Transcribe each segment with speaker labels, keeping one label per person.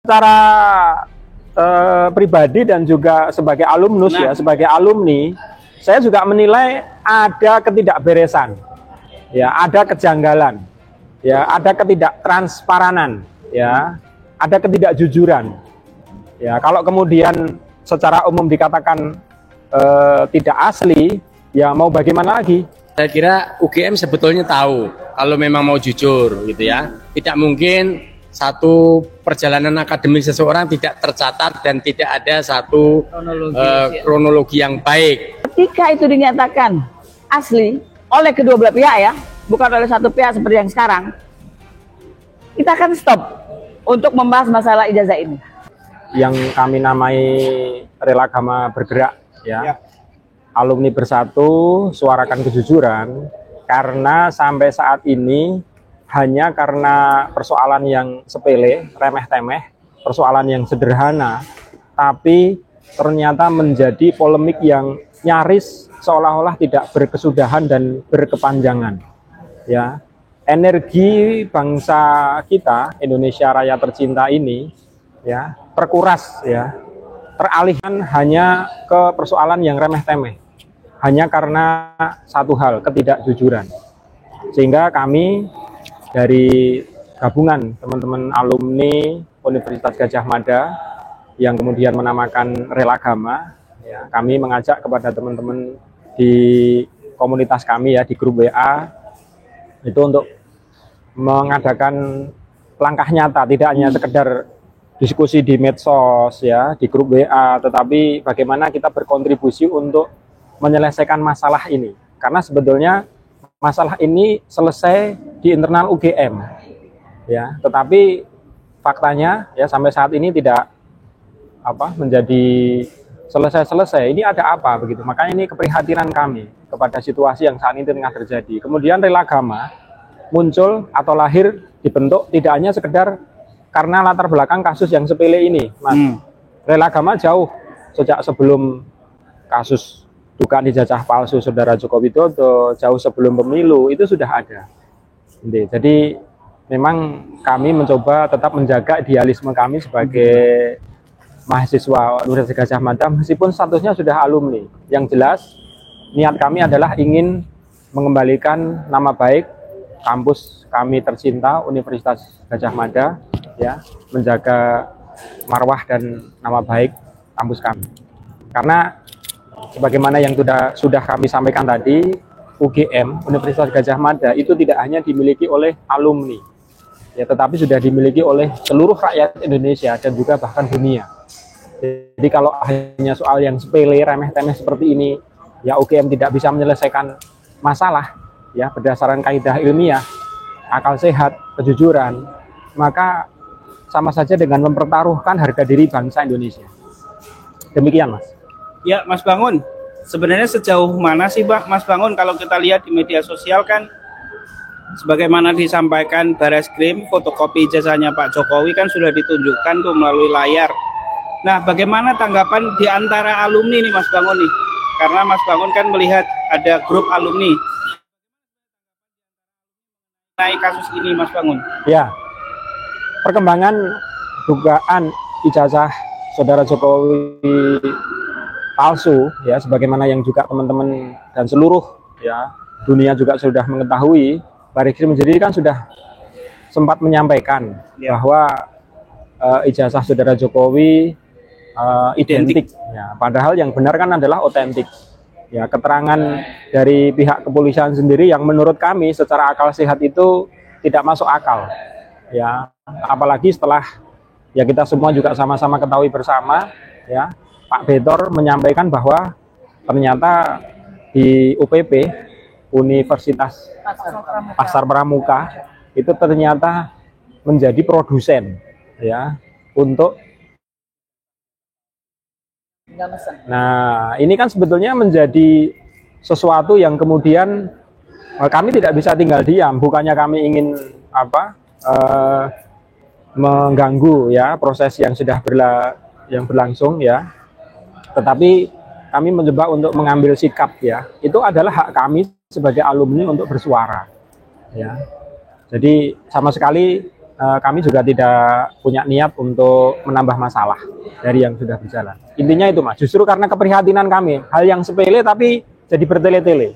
Speaker 1: secara pribadi dan juga sebagai alumnus ya, sebagai alumni, saya juga menilai ada ketidakberesan, ya, ada kejanggalan, ya, ada ketidaktransparan, ya, ada ketidakjujuran. Ya, kalau kemudian secara umum dikatakan tidak asli, ya mau bagaimana lagi?
Speaker 2: Saya kira UGM sebetulnya tahu kalau memang mau jujur, gitu ya. Tidak mungkin satu perjalanan akademik seseorang tidak tercatat dan tidak ada satu kronologi yang baik.
Speaker 3: Ketika itu dinyatakan asli oleh kedua belah pihak ya, bukan oleh satu pihak seperti yang sekarang, kita akan stop untuk membahas masalah ijazah ini.
Speaker 1: Yang kami namai Rela Agama Bergerak, ya. Alumni bersatu, suarakan kejujuran, karena sampai saat ini hanya karena persoalan yang sepele, remeh-temeh, persoalan yang sederhana, tapi ternyata menjadi polemik yang nyaris seolah-olah tidak berkesudahan dan berkepanjangan. Ya, energi bangsa kita, Indonesia Raya tercinta ini, ya, terkuras, ya, teralihkan hanya ke persoalan yang remeh-temeh, hanya karena satu hal, ketidakjujuran. Sehingga kami dari gabungan teman-teman alumni Universitas Gadjah Mada yang kemudian menamakan Rela Agama, ya, kami mengajak kepada teman-teman di komunitas kami, ya, di grup WA, itu untuk mengadakan langkah nyata, tidak hanya sekedar diskusi di medsos, ya, di grup WA, tetapi bagaimana kita berkontribusi untuk menyelesaikan masalah ini. Karena sebetulnya masalah ini selesai di internal UGM, ya, tetapi faktanya, ya, sampai saat ini tidak menjadi selesai. Ini ada apa begitu? Makanya ini keprihatinan kami kepada situasi yang saat ini tengah terjadi. Kemudian Rela Agama muncul atau lahir, dibentuk tidak hanya sekedar karena latar belakang kasus yang sepele ini, Mas. Rela Agama jauh sejak sebelum kasus dugaan ijazah palsu Saudara Joko Widodo, jauh sebelum pemilu, itu sudah ada. Jadi memang kami mencoba tetap menjaga idealisme kami sebagai mahasiswa Universitas Gadjah Mada, meskipun statusnya sudah alumni. Yang jelas niat kami adalah ingin mengembalikan nama baik kampus kami tercinta Universitas Gadjah Mada, ya, menjaga marwah dan nama baik kampus kami. Karena sebagaimana yang sudah kami sampaikan tadi, UGM, Universitas Gadjah Mada, itu tidak hanya dimiliki oleh alumni, ya, tetapi sudah dimiliki oleh seluruh rakyat Indonesia dan juga bahkan dunia. Jadi kalau hanya soal yang sepele, remeh-temeh seperti ini, ya, UGM tidak bisa menyelesaikan masalah, ya, berdasarkan kaidah ilmiah, akal sehat, kejujuran, maka sama saja dengan mempertaruhkan harga diri bangsa Indonesia. Demikian, Mas.
Speaker 4: Ya, Mas Bangun, sebenarnya sejauh mana sih, Mas Bangun, kalau kita lihat di media sosial kan, sebagaimana disampaikan Bareskrim, fotokopi ijazahnya Pak Jokowi kan sudah ditunjukkan tuh melalui layar. Nah, bagaimana tanggapan di antara alumni nih, Mas Bangun nih? Karena Mas Bangun kan melihat ada grup alumni. Naik kasus ini, Mas Bangun.
Speaker 1: Ya, perkembangan dugaan ijazah Saudara Jokowi palsu, ya, sebagaimana yang juga teman-teman dan seluruh, ya, dunia juga sudah mengetahui. Bareskrim sendiri kan sudah sempat menyampaikan, ya, bahwa ijazah Saudara Jokowi identik, ya, padahal yang benar kan adalah otentik. Ya, keterangan dari pihak kepolisian sendiri yang menurut kami secara akal sehat itu tidak masuk akal, ya, apalagi setelah, ya, kita semua juga sama-sama ketahui bersama, ya, Pak Betor menyampaikan bahwa ternyata di UPP, Universitas Pasar Pramuka, itu ternyata menjadi produsen, ya, untuk. Nah, ini kan sebetulnya menjadi sesuatu yang kemudian kami tidak bisa tinggal diam. Bukannya kami ingin mengganggu, ya, proses yang sudah berlangsung, ya, tetapi kami mencoba untuk mengambil sikap, ya. Itu adalah hak kami sebagai alumni untuk bersuara, ya. Jadi sama sekali kami juga tidak punya niat untuk menambah masalah dari yang sudah berjalan. Intinya itu Mas, justru karena keprihatinan kami, hal yang sepele tapi jadi bertele-tele.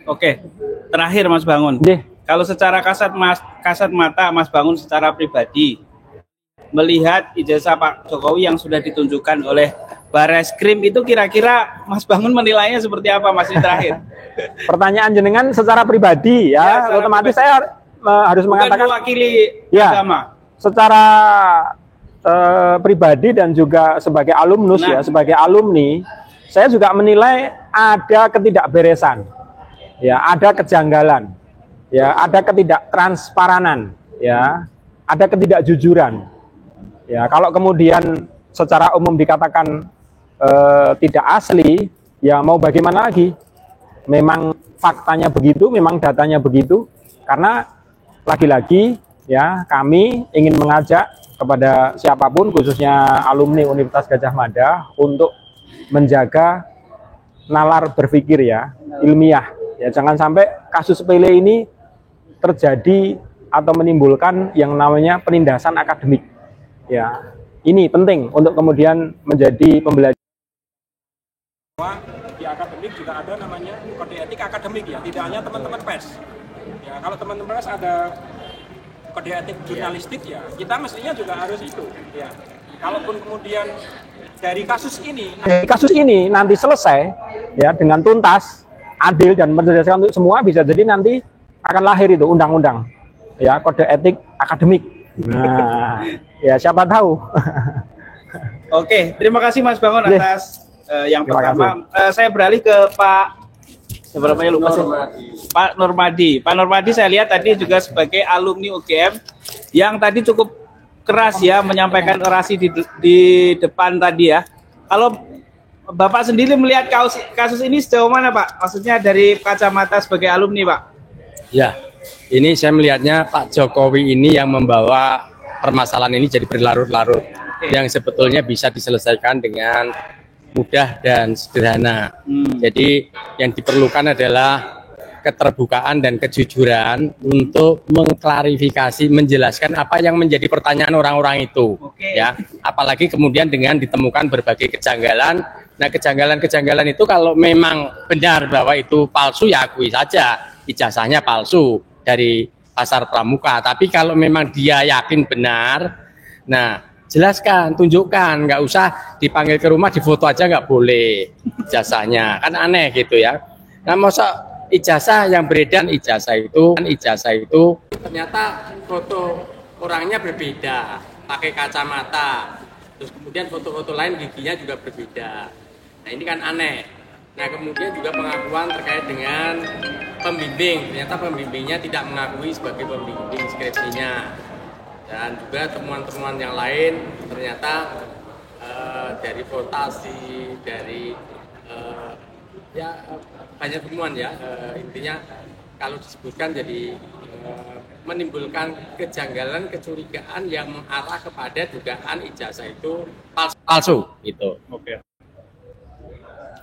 Speaker 4: Oke, terakhir Mas Bangun. Kalau secara kasat mata Mas Bangun secara pribadi melihat ijazah Pak Jokowi yang sudah ditunjukkan oleh Bareskrim itu kira-kira Mas Bangun menilainya seperti apa Mas ini terakhir?
Speaker 1: Pertanyaan jenengan secara pribadi ya, otomatis saya harus mengatakan
Speaker 4: mewakili
Speaker 1: ya,
Speaker 4: agama.
Speaker 1: Secara pribadi dan juga sebagai alumnus ya, sebagai alumni, saya juga menilai ada ketidakberesan, ya, ada kejanggalan, ya, ada ketidaktransparan, ya, ada ketidakjujuran. Ya, kalau kemudian secara umum dikatakan tidak asli, ya mau bagaimana lagi? Memang faktanya begitu, memang datanya begitu, karena lagi-lagi ya kami ingin mengajak kepada siapapun khususnya alumni Universitas Gadjah Mada untuk menjaga nalar berpikir ya, ilmiah ya, jangan sampai kasus sepele ini terjadi atau menimbulkan yang namanya penindasan akademik ya. Ini penting untuk kemudian menjadi pembelajaran. Di akademik juga ada namanya kode etik akademik ya, tidak hanya teman-teman pers. Ya, kalau teman-teman pers ada kode etik jurnalistik ya, kita mestinya juga harus itu. Ya, kalaupun kemudian dari kasus ini nanti selesai ya dengan tuntas, adil dan mencerdaskan untuk semua, bisa jadi nanti akan lahir itu undang-undang ya kode etik akademik. Nah, ya siapa tahu.
Speaker 4: Oke, terima kasih Mas Bangun atas yang pertama. Saya beralih ke Pak Pak Nurmadi. Pak Nurmadi saya lihat tadi juga sebagai alumni UGM yang tadi cukup keras ya menyampaikan orasi di depan tadi ya. Kalau Bapak sendiri melihat kasus ini sejauh mana Pak? Maksudnya dari kacamata sebagai alumni Pak?
Speaker 2: Ya, ini saya melihatnya Pak Jokowi ini yang membawa permasalahan ini jadi berlarut-larut, yang sebetulnya bisa diselesaikan dengan mudah dan sederhana. Jadi yang diperlukan adalah keterbukaan dan kejujuran untuk mengklarifikasi, menjelaskan apa yang menjadi pertanyaan orang-orang itu. Ya, apalagi kemudian dengan ditemukan berbagai kejanggalan. Nah, kejanggalan-kejanggalan itu kalau memang benar bahwa itu palsu, ya akui saja ijazahnya palsu dari pasar pramuka. Tapi kalau memang dia yakin benar, nah jelaskan, tunjukkan, nggak usah dipanggil ke rumah, difoto aja nggak boleh ijazahnya, kan aneh gitu ya. Nah, masa ijazah yang beredar, ijazah itu ternyata foto orangnya berbeda, pakai kacamata, terus kemudian foto-foto lain giginya juga berbeda. Nah, ini kan aneh. Nah, kemudian juga pengakuan terkait dengan pembimbing, ternyata pembimbingnya tidak mengakui sebagai pembimbing skripsinya. Dan juga temuan-temuan yang lain ternyata dari votasi, dari ya banyak temuan ya, intinya kalau disebutkan jadi menimbulkan kejanggalan, kecurigaan yang mengarah kepada dugaan ijazah itu palsu gitu.
Speaker 4: Oke.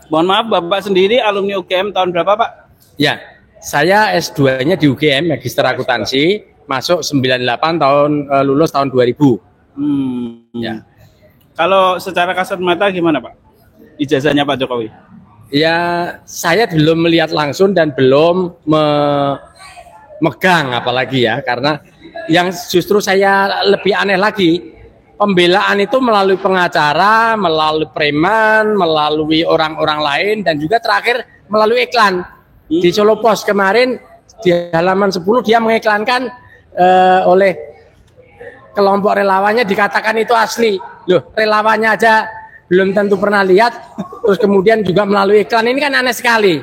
Speaker 4: Mohon maaf Bapak sendiri alumni UGM tahun berapa Pak?
Speaker 2: Ya, saya S2-nya di UGM Magister Akuntansi. Masuk 98 tahun, lulus tahun 2000. Ya.
Speaker 4: Kalau secara kasat mata gimana Pak ijazahnya Pak Jokowi?
Speaker 2: Ya, saya belum melihat langsung dan belum memegang apalagi ya, karena yang justru saya lebih aneh lagi, pembelaan itu melalui pengacara, melalui preman, melalui orang-orang lain, dan juga terakhir melalui iklan. Di Solo Pos kemarin di halaman 10 dia mengiklankan oleh kelompok relawannya, dikatakan itu asli. Loh, relawannya aja belum tentu pernah lihat, terus kemudian juga melalui iklan. Ini kan aneh sekali.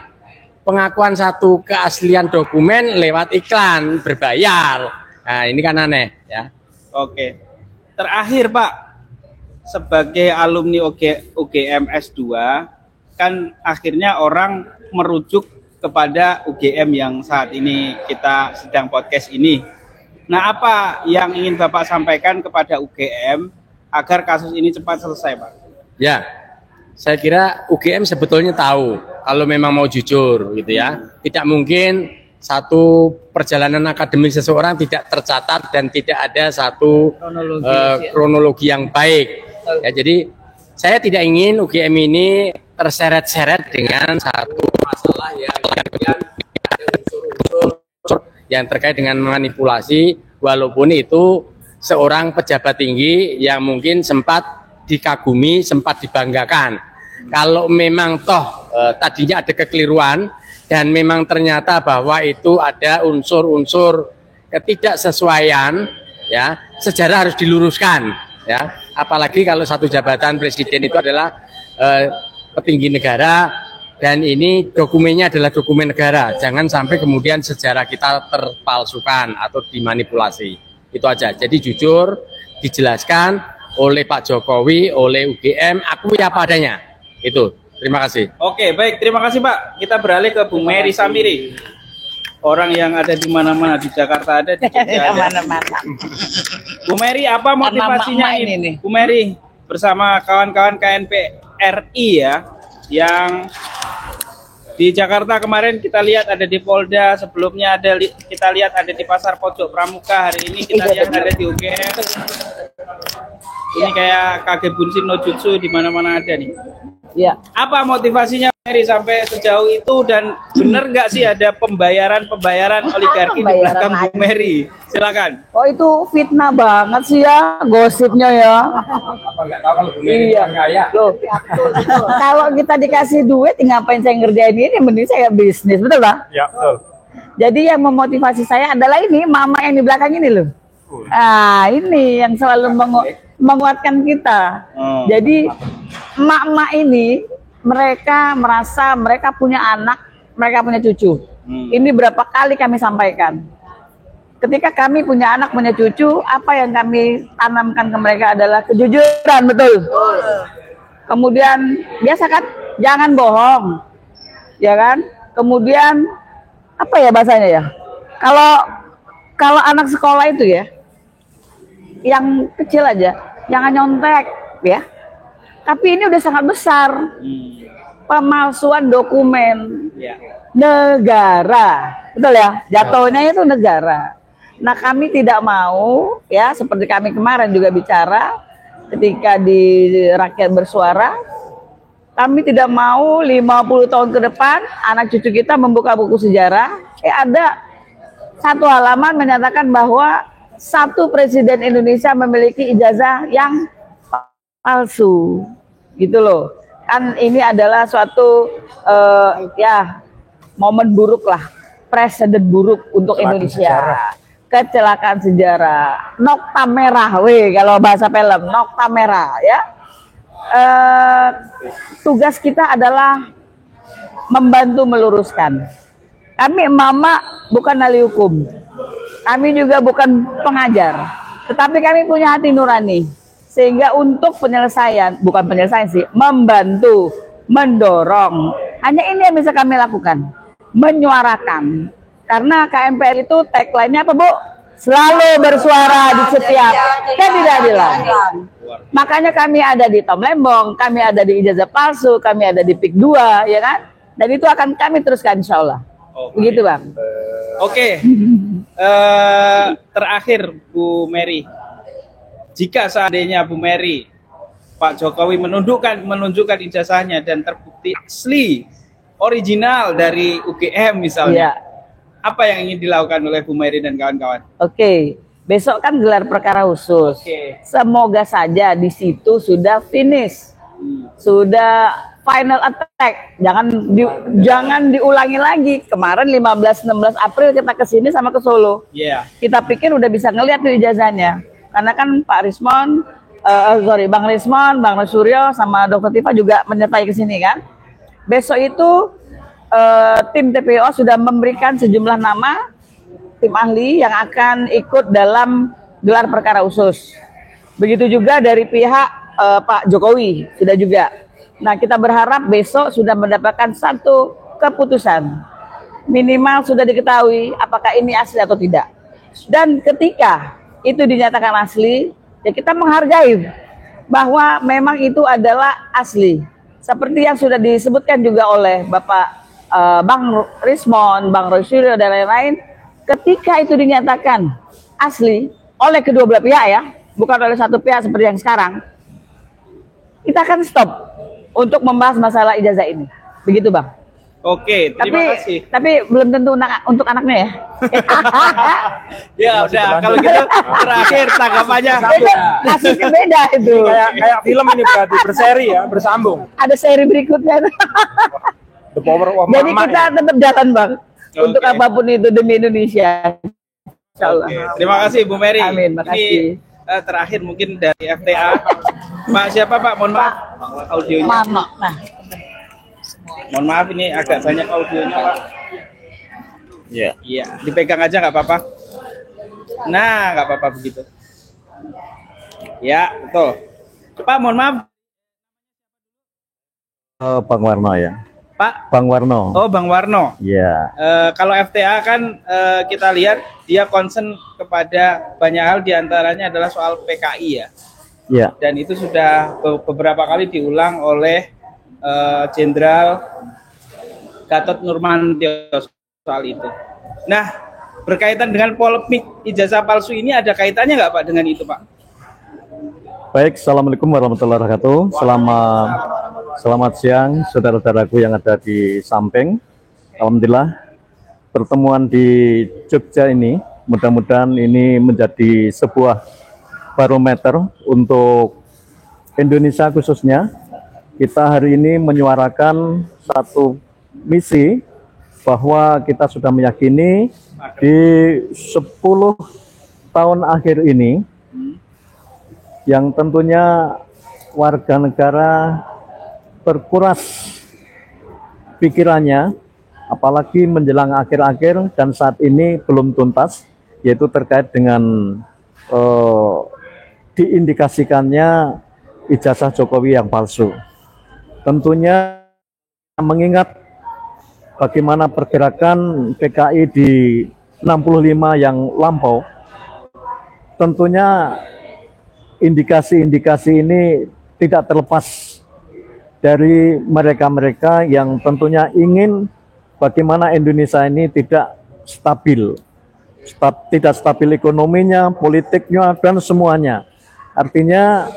Speaker 2: Pengakuan satu keaslian dokumen lewat iklan berbayar. Nah, ini kan aneh ya.
Speaker 4: Oke. Terakhir Pak, sebagai alumni UGM S2 kan akhirnya orang merujuk kepada UGM yang saat ini kita sedang podcast ini. Nah, apa yang ingin Bapak sampaikan kepada UGM agar kasus ini cepat selesai, Pak?
Speaker 2: Ya, saya kira UGM sebetulnya tahu kalau memang mau jujur gitu ya. Tidak mungkin satu perjalanan akademik seseorang tidak tercatat dan tidak ada satu kronologi yang baik. Ya, jadi saya tidak ingin UGM ini terseret-seret dengan satu masalah yang kemudian ada unsur-unsur yang terkait dengan manipulasi, walaupun itu seorang pejabat tinggi yang mungkin sempat dikagumi, sempat dibanggakan. Kalau memang toh tadinya ada kekeliruan dan memang ternyata bahwa itu ada unsur-unsur ketidaksesuaian, ya, sejarah harus diluruskan, ya. Apalagi kalau satu jabatan presiden itu adalah petinggi negara dan ini dokumennya adalah dokumen negara. Jangan sampai kemudian sejarah kita terpalsukan atau dimanipulasi. Itu aja. Jadi jujur dijelaskan oleh Pak Jokowi, oleh UGM, akui apa adanya. Itu. Terima kasih.
Speaker 4: Oke, baik. Terima kasih, Pak. Kita beralih ke Bu Mary Samiri. Orang yang ada di mana-mana, di Jakarta ada, di Jogja ada.
Speaker 3: Mana-mana.
Speaker 4: Bu Mary, apa motivasinya ini? Bu Mary bersama kawan-kawan KNP RI ya, yang di Jakarta kemarin kita lihat ada di Polda, sebelumnya ada kita lihat ada di Pasar Pojok Pramuka, hari ini kita lihat ada di UGM. Ini kayak Kage Bunshin no Jutsu, di mana-mana ada nih.
Speaker 3: Ya.
Speaker 4: Apa motivasinya Mary sampai sejauh itu, dan benar nggak sih ada pembayaran oligarki di belakang Bu Mary? Silakan.
Speaker 3: Oh, itu fitnah banget sih ya, gosipnya ya.
Speaker 2: Apa nggak tahu kalau
Speaker 3: Iya. Loh, kalau kita dikasih duit, ngapain saya ngerjain ini? Mending saya bisnis, betul Pak?
Speaker 1: Ya, betul.
Speaker 3: Jadi yang memotivasi saya adalah ini, mama yang di belakang ini loh. Ah, ini yang selalu menguatkan kita. Jadi emak-emak ini, mereka merasa mereka punya anak, mereka punya cucu. Ini berapa kali kami sampaikan. Ketika kami punya anak, punya cucu, apa yang kami tanamkan ke mereka adalah kejujuran, betul. Kemudian biasa kan, jangan bohong, ya kan. Kemudian apa ya bahasanya ya? Kalau anak sekolah itu ya, yang kecil aja, jangan nyontek, ya. Tapi ini udah sangat besar. Pemalsuan dokumen negara, betul ya? Jatuhnya itu negara. Nah, kami tidak mau, ya, seperti kami kemarin juga bicara ketika di Rakyat Bersuara, kami tidak mau 50 tahun ke depan anak cucu kita membuka buku sejarah, ada satu halaman menyatakan bahwa satu presiden Indonesia memiliki ijazah yang palsu, gitu loh. Kan ini adalah suatu ya momen buruk lah, presiden buruk untuk Indonesia. Kecelakaan sejarah, nokta merah, kalau bahasa film, nokta merah, ya. Tugas kita adalah membantu meluruskan. Kami mama bukan ahli hukum, kami juga bukan pengajar, tetapi kami punya hati nurani. Sehingga untuk penyelesaian, bukan penyelesaian sih, membantu, mendorong. Hanya ini yang bisa kami lakukan, menyuarakan. Karena KMPR itu tagline-nya apa, Bu? Selalu bersuara di setiap ketidakadilan. Makanya kami ada di Tom Lembong, kami ada di ijazah palsu, kami ada di PIK 2, ya kan? Dan itu akan kami teruskan, insya Allah. Begitu, Bang.
Speaker 4: Oke. Terakhir, Bu Mary. Jika seandainya Bu Mary, Pak Jokowi menunjukkan ijazahnya dan terbukti asli, original dari UGM misalnya, apa yang ingin dilakukan oleh Bu Mary dan kawan-kawan?
Speaker 3: Oke, besok kan gelar perkara khusus. Semoga saja di situ sudah finish, sudah final attack. Jangan diulangi lagi. Kemarin 15-16 April kita kesini sama ke Solo. Kita pikir udah bisa ngeliat tuh ijazahnya. Karena kan Pak Rismon, Bang Rismon, Bang Suryo, sama Dr. Tifa juga menyertai ke sini kan. Besok itu tim TPO sudah memberikan sejumlah nama tim ahli yang akan ikut dalam gelar perkara khusus. Begitu juga dari pihak Pak Jokowi sudah juga. Nah, kita berharap besok sudah mendapatkan satu keputusan. Minimal sudah diketahui apakah ini asli atau tidak. Dan ketika itu dinyatakan asli, ya kita menghargai bahwa memang itu adalah asli. Seperti yang sudah disebutkan juga oleh Bapak Bang Rismon, Bang Rosyulyo dan lain-lain, ketika itu dinyatakan asli oleh kedua belah pihak ya, bukan oleh satu pihak seperti yang sekarang, kita akan stop untuk membahas masalah ijazah ini. Begitu Bang.
Speaker 4: Oke, terima kasih.
Speaker 3: Tapi belum tentu untuk anaknya ya.
Speaker 4: Ya udah, kalau gitu terakhir tanggapannya.
Speaker 3: Kasusnya beda itu.
Speaker 1: Kayak film ini berarti berseri ya, bersambung.
Speaker 3: Ada seri berikutnya.
Speaker 1: The Power of
Speaker 3: Jadi
Speaker 1: Mama
Speaker 3: kita
Speaker 1: ya.
Speaker 3: tetap jalan Bang. Untuk
Speaker 4: Oke.
Speaker 3: apapun itu demi Indonesia. Insyaallah.
Speaker 4: Oke, terima kasih Bu Mary.
Speaker 3: Amin, makasih.
Speaker 4: Ini terakhir mungkin dari FTA. Pak siapa Pak? Mohon maaf audionya.
Speaker 3: Mama. Nah,
Speaker 4: Mohon maaf ini agak banyak audionya Pak.
Speaker 1: Iya.
Speaker 4: Iya, dipegang aja nggak apa-apa. Nah, nggak apa-apa begitu. Ya, betul. Pak, mohon maaf.
Speaker 5: Bang Warno ya.
Speaker 4: Pak.
Speaker 5: Bang Warno.
Speaker 4: Oh, Bang Warno.
Speaker 5: Ya.
Speaker 4: Kalau FTA kan kita lihat dia concern kepada banyak hal, diantaranya adalah soal PKI ya.
Speaker 5: Ya.
Speaker 4: Dan itu sudah beberapa kali diulang oleh Jenderal Gatot Nurmantio soal itu. Nah, berkaitan dengan polemik ijazah palsu ini ada kaitannya nggak Pak dengan itu Pak?
Speaker 5: Baik, Assalamualaikum warahmatullahi wabarakatuh. Selamat siang saudara-saudaraku yang ada di Sampeng. Alhamdulillah pertemuan di Jogja ini mudah-mudahan ini menjadi sebuah barometer untuk Indonesia khususnya. Kita hari ini menyuarakan satu misi bahwa kita sudah meyakini di 10 tahun akhir ini yang tentunya warga negara berkuras pikirannya, apalagi menjelang akhir-akhir dan saat ini belum tuntas, yaitu terkait dengan diindikasikannya ijazah Jokowi yang palsu. Tentunya mengingat bagaimana pergerakan PKI di 65 yang lampau, tentunya indikasi-indikasi ini tidak terlepas dari mereka-mereka yang tentunya ingin bagaimana Indonesia ini tidak stabil, tidak stabil ekonominya, politiknya, dan semuanya. Artinya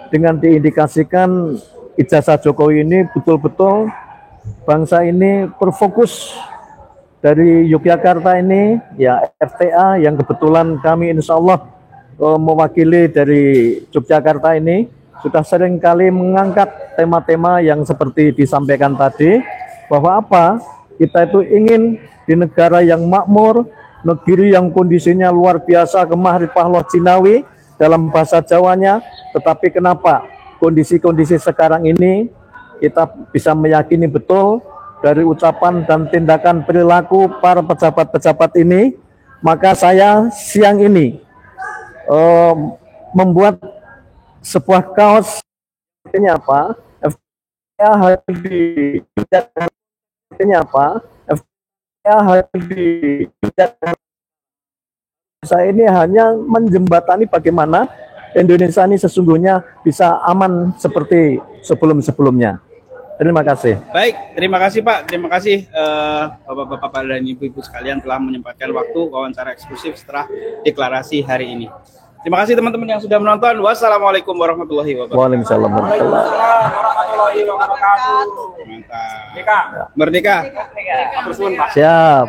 Speaker 5: dengan diindikasikan ijazah Jokowi ini betul-betul bangsa ini berfokus dari Yogyakarta ini, ya FTA yang kebetulan kami insya Allah mewakili dari Yogyakarta ini, sudah sering kali mengangkat tema-tema yang seperti disampaikan tadi, bahwa apa, kita itu ingin di negara yang makmur, negeri yang kondisinya luar biasa, gemah ripah loh Cinawi dalam bahasa Jawanya, tetapi kenapa kondisi-kondisi sekarang ini kita bisa meyakini betul dari ucapan dan tindakan perilaku para pejabat-pejabat ini, maka saya siang ini membuat sebuah kaos. Artinya apa? FTA saya ini hanya menjembatani bagaimana Indonesia ini sesungguhnya bisa aman seperti sebelum-sebelumnya. Terima kasih.
Speaker 4: Baik, terima kasih Pak. Terima kasih Bapak-bapak dan Ibu-ibu sekalian telah menyempatkan waktu wawancara eksklusif setelah deklarasi hari ini. Terima kasih teman-teman yang sudah menonton. Wassalamualaikum warahmatullahi wabarakatuh.
Speaker 5: Waalaikumsalam warahmatullahi
Speaker 4: Mantap. Merdeka.
Speaker 5: Siap.